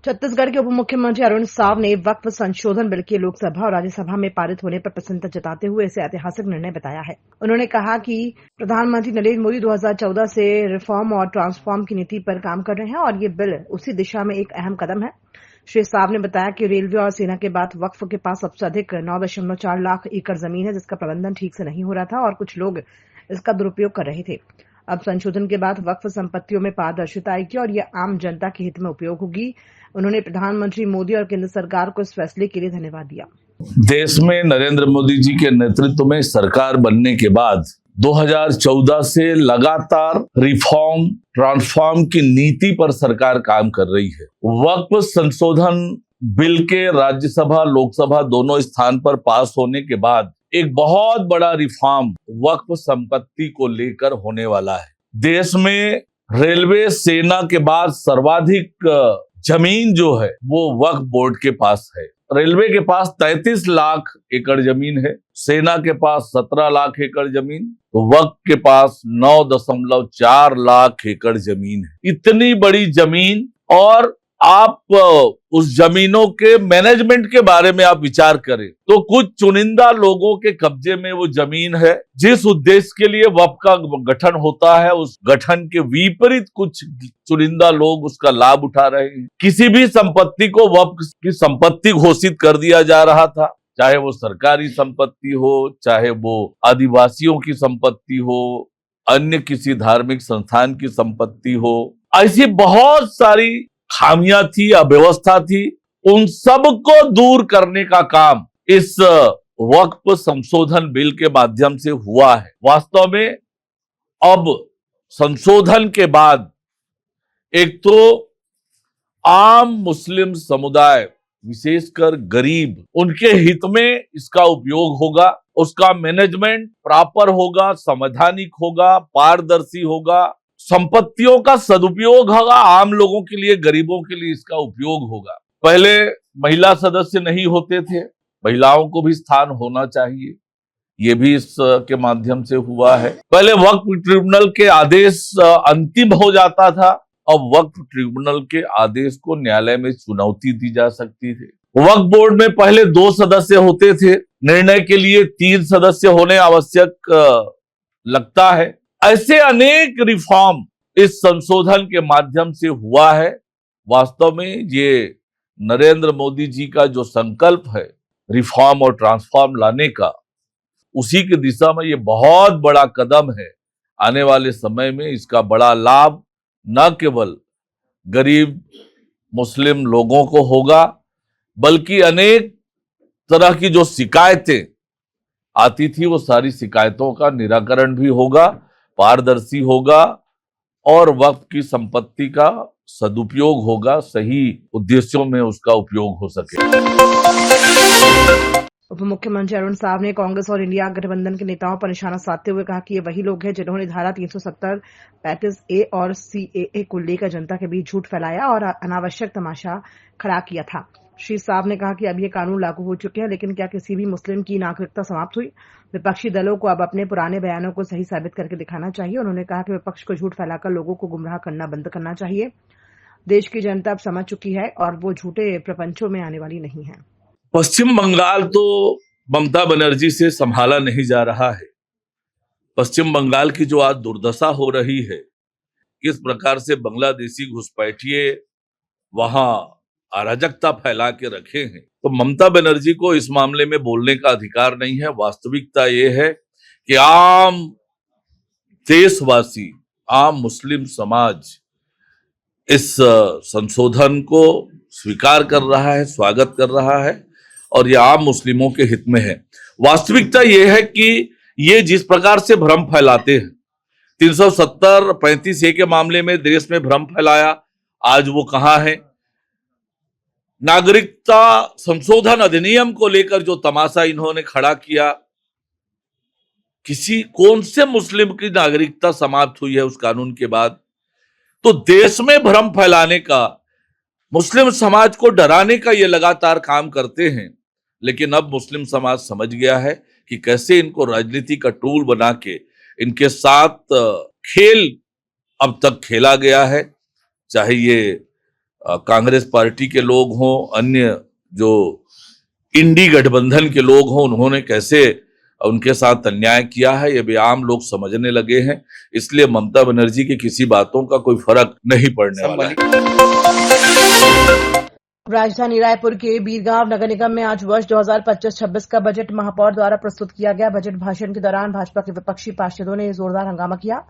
छत्तीसगढ़ के उप मुख्यमंत्री अरुण साव ने वक्फ संशोधन बिल के लोकसभा और राज्यसभा में पारित होने पर प्रसन्नता जताते हुए इसे ऐतिहासिक निर्णय बताया है। उन्होंने कहा कि प्रधानमंत्री नरेंद्र मोदी 2014 से रिफॉर्म और ट्रांसफॉर्म की नीति पर काम कर रहे हैं और ये बिल उसी दिशा में एक अहम कदम है। श्री साव ने बताया कि रेलवे और सेना के बाद वक्फ के पास सबसे अधिक 9.4 लाख एकड़ जमीन है, जिसका प्रबंधन ठीक से नहीं हो रहा था और कुछ लोग इसका दुरुपयोग कर रहे थे। अब संशोधन के बाद वक्फ संपत्तियों में पारदर्शिता आएगी और यह आम जनता के हित में उपयोग होगी। उन्होंने प्रधानमंत्री मोदी और केंद्र सरकार को इस फैसले के लिए धन्यवाद दिया। देश में नरेंद्र मोदी जी के नेतृत्व में सरकार बनने के बाद 2014 से लगातार रिफॉर्म ट्रांसफॉर्म की नीति पर सरकार काम कर रही है। वक्फ संशोधन बिल के राज्यसभा लोकसभा दोनों स्थान पर पास होने के बाद एक बहुत बड़ा रिफॉर्म वक्फ संपत्ति को लेकर होने वाला है। देश में रेलवे सेना के बाद सर्वाधिक जमीन जो है वो वक्फ बोर्ड के पास है। रेलवे के पास 33 लाख एकड़ जमीन है, सेना के पास 17 लाख एकड़ जमीन, तो वक्फ के पास 9.4 लाख एकड़ जमीन है। इतनी बड़ी जमीन और आप उस जमीनों के मैनेजमेंट के बारे में आप विचार करें तो कुछ चुनिंदा लोगों के कब्जे में वो जमीन है। जिस उद्देश्य के लिए वक्फ का गठन होता है उस गठन के विपरीत कुछ चुनिंदा लोग उसका लाभ उठा रहे हैं। किसी भी संपत्ति को वक्फ की संपत्ति घोषित कर दिया जा रहा था, चाहे वो सरकारी संपत्ति हो, चाहे वो आदिवासियों की संपत्ति हो, अन्य किसी धार्मिक संस्थान की संपत्ति हो। ऐसी बहुत सारी खामियां थी, अव्यवस्था थी, उन सब को दूर करने का काम इस वक्फ संशोधन बिल के माध्यम से हुआ है। वास्तव में अब संशोधन के बाद एक तो आम मुस्लिम समुदाय विशेषकर गरीब उनके हित में इसका उपयोग होगा, उसका मैनेजमेंट प्रॉपर होगा, संवैधानिक होगा, पारदर्शी होगा, संपत्तियों का सदुपयोग होगा, आम लोगों के लिए, गरीबों के लिए इसका उपयोग होगा। पहले महिला सदस्य नहीं होते थे, महिलाओं को भी स्थान होना चाहिए, ये भी इस के माध्यम से हुआ है। पहले वक्फ ट्रिब्यूनल के आदेश अंतिम हो जाता था, अब वक्फ ट्रिब्यूनल के आदेश को न्यायालय में चुनौती दी जा सकती थी। वक्फ बोर्ड में पहले 2 सदस्य होते थे, निर्णय के लिए 3 सदस्य होने आवश्यक लगता है। ऐसे अनेक रिफॉर्म इस संशोधन के माध्यम से हुआ है। वास्तव में ये नरेंद्र मोदी जी का जो संकल्प है रिफॉर्म और ट्रांसफॉर्म लाने का, उसी की दिशा में ये बहुत बड़ा कदम है। आने वाले समय में इसका बड़ा लाभ न केवल गरीब मुस्लिम लोगों को होगा, बल्कि अनेक तरह की जो शिकायतें आती थी वो सारी शिकायतों का निराकरण भी होगा, पारदर्शी होगा और वक्फ की संपत्ति का सदुपयोग होगा, सही उद्देश्यों में उसका उपयोग हो सके। उप मुख्यमंत्री अरुण साव ने कांग्रेस और इंडिया गठबंधन के नेताओं पर निशाना साधते हुए कहा कि ये वही लोग हैं जिन्होंने धारा 370, 35A और CAA को लेकर जनता के बीच झूठ फैलाया और अनावश्यक तमाशा खड़ा किया था। श्री साव ने कहा कि अब ये कानून लागू हो चुके हैं, लेकिन क्या किसी भी मुस्लिम की नागरिकता समाप्त हुई? विपक्षी दलों को अब अपने पुराने बयानों को सही साबित करके दिखाना चाहिए। उन्होंने कहा कि विपक्ष को झूठ फैलाकर लोगों को गुमराह करना बंद करना चाहिए। देश की जनता अब समझ चुकी है और वो झूठे प्रपंचों में आने वाली नहीं है। पश्चिम बंगाल तो ममता बनर्जी से संभाला नहीं जा रहा है। पश्चिम बंगाल की जो आज दुर्दशा हो रही है, किस प्रकार से बांग्लादेशी घुसपैठिए वहां अराजकता फैला के रखे हैं, तो ममता बनर्जी को इस मामले में बोलने का अधिकार नहीं है। वास्तविकता ये है कि आम देशवासी, आम मुस्लिम समाज इस संशोधन को स्वीकार कर रहा है, स्वागत कर रहा है और ये आम मुस्लिमों के हित में है। वास्तविकता ये है कि ये जिस प्रकार से भ्रम फैलाते हैं, 370, 35A के मामले में देश में भ्रम फैलाया, आज वो कहां है? नागरिकता संशोधन अधिनियम को लेकर जो तमाशा इन्होंने खड़ा किया, कौन से मुस्लिम की नागरिकता समाप्त हुई है उस कानून के बाद? तो देश में भ्रम फैलाने का, मुस्लिम समाज को डराने का ये लगातार काम करते हैं। लेकिन अब मुस्लिम समाज समझ गया है कि कैसे इनको राजनीति का टूल बना के इनके साथ खेल अब तक खेला गया है। चाहे ये कांग्रेस पार्टी के लोग हों, अन्य जो इंडी गठबंधन के लोग हों, उन्होंने कैसे उनके साथ अन्याय किया है, ये भी आम लोग समझने लगे हैं। इसलिए ममता बनर्जी की किसी बातों का कोई फर्क नहीं पड़ने वाला है। राजधानी रायपुर के बीरगांव नगर निगम में आज वर्ष 2025-26 का बजट महापौर द्वारा प्रस्तुत किया गया। बजट भाषण के दौरान भाजपा के विपक्षी पार्षदों ने जोरदार हंगामा किया।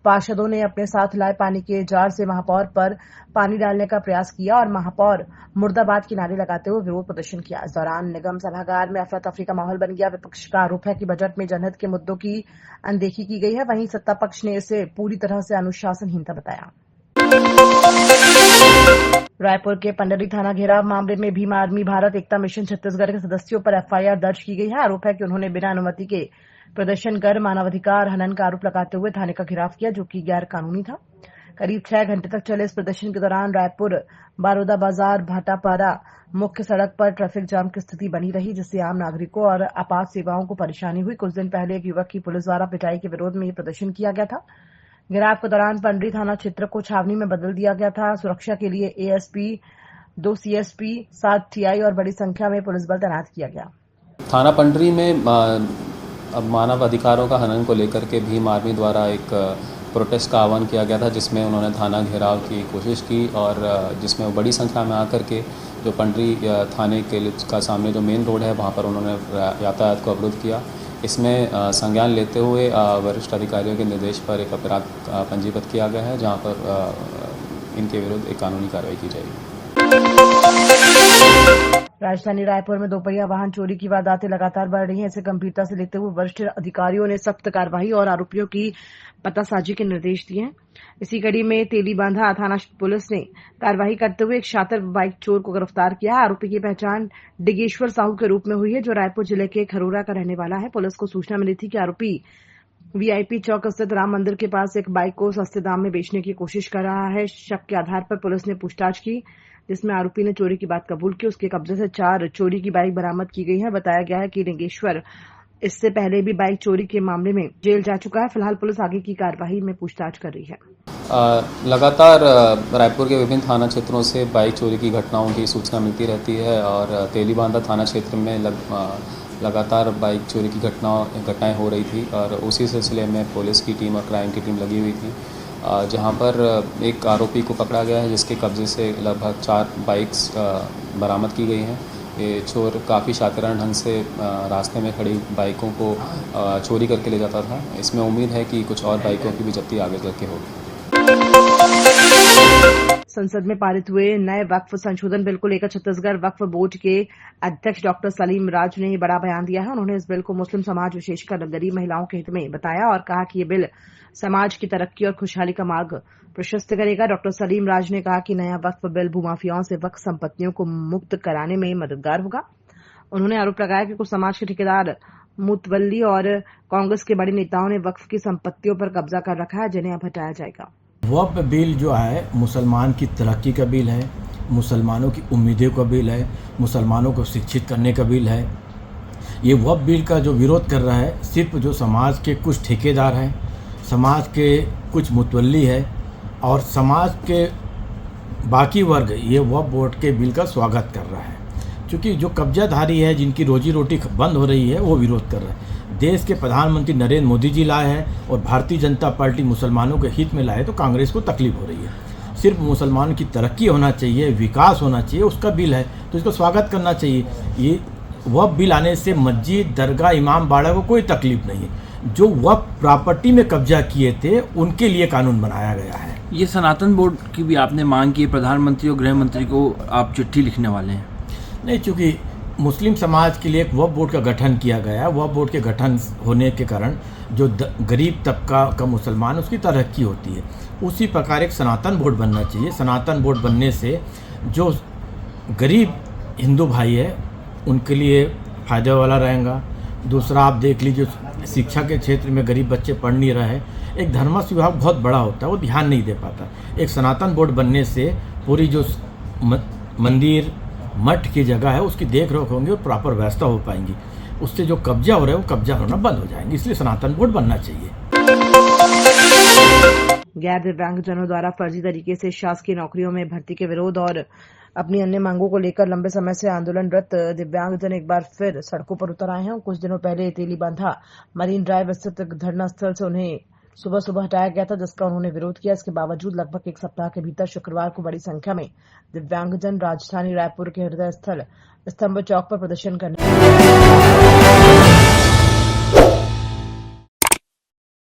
पार्षदों ने अपने साथ लाए पानी के जार से महापौर पर पानी डालने का प्रयास किया और महापौर मुर्दाबाद के नारे लगाते हुए विरोध प्रदर्शन किया। इस दौरान निगम सभागार में अफरा तफरी का माहौल बन गया। विपक्ष का आरोप है कि बजट में जनहित के मुद्दों की अनदेखी की गई है। वहीं सत्ता पक्ष ने इसे पूरी तरह से अनुशासनहीनता बताया। रायपुर के पंडरी थाना घेराव मामले में भीम आर्मी भारत एकता मिशन छत्तीसगढ़ के सदस्यों पर एफआईआर दर्ज की गई है। आरोप है कि उन्होंने बिना अनुमति के प्रदर्शन कर मानवाधिकार हनन का आरोप लगाते हुए थाने का घेराव किया, जो कि गैर कानूनी था। करीब 6 घंटे तक चले इस प्रदर्शन के दौरान रायपुर बारोदा बाजार भाटापारा मुख्य सड़क पर ट्रैफिक जाम की स्थिति बनी रही, जिससे आम नागरिकों और आपात सेवाओं को परेशानी हुई। कुछ दिन पहले एक युवक की पुलिस द्वारा पिटाई के विरोध में यह प्रदर्शन किया गया था। घेराव के दौरान पंडरी थाना क्षेत्र को छावनी में बदल दिया गया था। सुरक्षा के लिए एएसपी, 2 सीएसपी, 7 टीआई और बड़ी संख्या में पुलिस बल तैनात किया गया। थाना पंडरी में अब मानव अधिकारों का हनन को लेकर के भीम आर्मी द्वारा एक प्रोटेस्ट का आह्वान किया गया था, जिसमें उन्होंने थाना घेराव की कोशिश की और जिसमें बड़ी संख्या में आकर के जो पंडरी थाने का सामने जो मेन रोड है वहाँ पर उन्होंने यातायात को अवरुद्ध किया। इसमें संज्ञान लेते हुए वरिष्ठ अधिकारियों के निर्देश पर एक अपराध पंजीबद्ध किया गया है, जहाँ पर इनके विरुद्ध एक कानूनी कार्रवाई की जाएगी। राजधानी रायपुर में दोपहिया वाहन चोरी की वारदातें लगातार बढ़ रही हैं। इसे गंभीरता से लेते हुए वरिष्ठ अधिकारियों ने सख्त कार्रवाई और आरोपियों की पतासाजी के निर्देश दिए हैं। इसी कड़ी में तेलीबांधा थाना पुलिस ने कार्रवाई करते हुए एक शातिर बाइक चोर को गिरफ्तार किया। आरोपी की पहचान डिगेश्वर साहू के रूप में हुई है, जो रायपुर जिले के खरोरा का रहने वाला है। पुलिस को सूचना मिली थी कि आरोपी वीआईपी चौक स्थित राम मंदिर के पास एक बाइक को सस्ते दाम में बेचने की कोशिश कर रहा है। शक के आधार पर पुलिस ने पूछताछ की, जिसमें आरोपी ने चोरी की बात कबूल की। उसके कब्जे से 4 चोरी की बाइक बरामद की गई है। बताया गया है कि डिगेश्वर इससे पहले भी बाइक चोरी के मामले में जेल जा चुका है। फिलहाल पुलिस आगे की कार्रवाई में पूछताछ कर रही है। लगातार रायपुर के विभिन्न थाना क्षेत्रों से बाइक चोरी की घटनाओं की सूचना मिलती रहती है और तेलीबांधा थाना क्षेत्र में लगातार बाइक चोरी की घटनाएं हो रही थी और उसी सिलसिले में पुलिस की टीम और क्राइम की टीम लगी हुई थी, जहां पर एक आरोपी को पकड़ा गया है, जिसके कब्जे से लगभग 4 बाइक्स बरामद की गई हैं। ये चोर काफ़ी शातिराना ढंग से रास्ते में खड़ी बाइकों को चोरी करके ले जाता था। इसमें उम्मीद है कि कुछ और बाइकों की भी जब्ती आगे चल के होगी। संसद में पारित हुए नए वक्फ संशोधन बिल को लेकर छत्तीसगढ़ वक्फ बोर्ड के अध्यक्ष डॉक्टर सलीम राज ने बड़ा बयान दिया है। उन्होंने इस बिल को मुस्लिम समाज, विशेषकर गरीब महिलाओं के हित में बताया और कहा कि ये बिल समाज की तरक्की और खुशहाली का मार्ग प्रशस्त करेगा। डॉक्टर सलीम राज ने कहा कि नया वक्फ बिल भूमाफियाओं से वक्फ संपत्तियों को मुक्त कराने में मददगार होगा। उन्होंने आरोप लगाया कि कुछ समाज के ठेकेदार, मुतवल्ली और कांग्रेस के बड़े नेताओं ने वक्फ की संपत्तियों पर कब्जा कर रखा है, जिन्हें अब हटाया जाएगा। वक्फ बिल जो है मुसलमान की तरक्की का बिल है, मुसलमानों की उम्मीदों का बिल है, मुसलमानों को शिक्षित करने का बिल है। ये वक्फ बिल का जो विरोध कर रहा है सिर्फ जो समाज के कुछ ठेकेदार हैं, समाज के कुछ मुतवल्ली है और समाज के बाकी वर्ग ये वक्फ बोर्ड के बिल का स्वागत कर रहा है, क्योंकि जो कब्जाधारी है, जिनकी रोजी रोटी बंद हो रही है, वो विरोध कर रहा है। देश के प्रधानमंत्री नरेंद्र मोदी जी लाए हैं और भारतीय जनता पार्टी मुसलमानों के हित में लाए, तो कांग्रेस को तकलीफ हो रही है। सिर्फ मुसलमानों की तरक्की होना चाहिए, विकास होना चाहिए, उसका बिल है, तो इसको स्वागत करना चाहिए। ये वक्फ बिल आने से मस्जिद, दरगाह, इमाम बाड़ा को कोई तकलीफ नहीं है। जो वक्फ प्रॉपर्टी में कब्जा किए थे उनके लिए कानून बनाया गया है। ये सनातन बोर्ड की भी आपने मांग की, प्रधानमंत्री और गृह मंत्री को आप चिट्ठी लिखने वाले हैं? नहीं, चूँकि मुस्लिम समाज के लिए एक वक्फ बोर्ड का गठन किया गया है। वक्फ बोर्ड के गठन होने के कारण जो गरीब तबका का मुसलमान, उसकी तरक्की होती है। उसी प्रकार एक सनातन बोर्ड बनना चाहिए। सनातन बोर्ड बनने से जो गरीब हिंदू भाई है उनके लिए फ़ायदे वाला रहेगा। दूसरा, आप देख लीजिए, शिक्षा के क्षेत्र में गरीब बच्चे पढ़ नहीं रहे। एक धर्मस्व विभाग बहुत बड़ा होता है, वो ध्यान नहीं दे पाता। एक सनातन बोर्ड बनने से पूरी जो मंदिर, मठ की जगह है, उसकी देख रेख होंगी और प्रॉपर व्यवस्था हो पाएंगी। उससे जो कब्जा हो रहा है वो कब्जा होना बंद हो जाएंगे। इसलिए सनातन बोर्ड बनना चाहिए। गैर दिव्यांगजनों द्वारा फर्जी तरीके से शासकीय नौकरियों में भर्ती के विरोध और अपनी अन्य मांगों को लेकर लंबे समय से आंदोलनरत दिव्यांगजन एक बार फिर सड़कों पर उतर आए हैं। कुछ दिनों पहले तेलीबांधा मरीन ड्राइव स्थित धरना स्थल से उन्हें सुबह सुबह हटाया गया था, जिसका उन्होंने विरोध किया। इसके बावजूद लगभग एक सप्ताह के भीतर शुक्रवार को बड़ी संख्या में दिव्यांगजन राजधानी रायपुर के हृदय स्थल स्तंभ चौक पर प्रदर्शन करने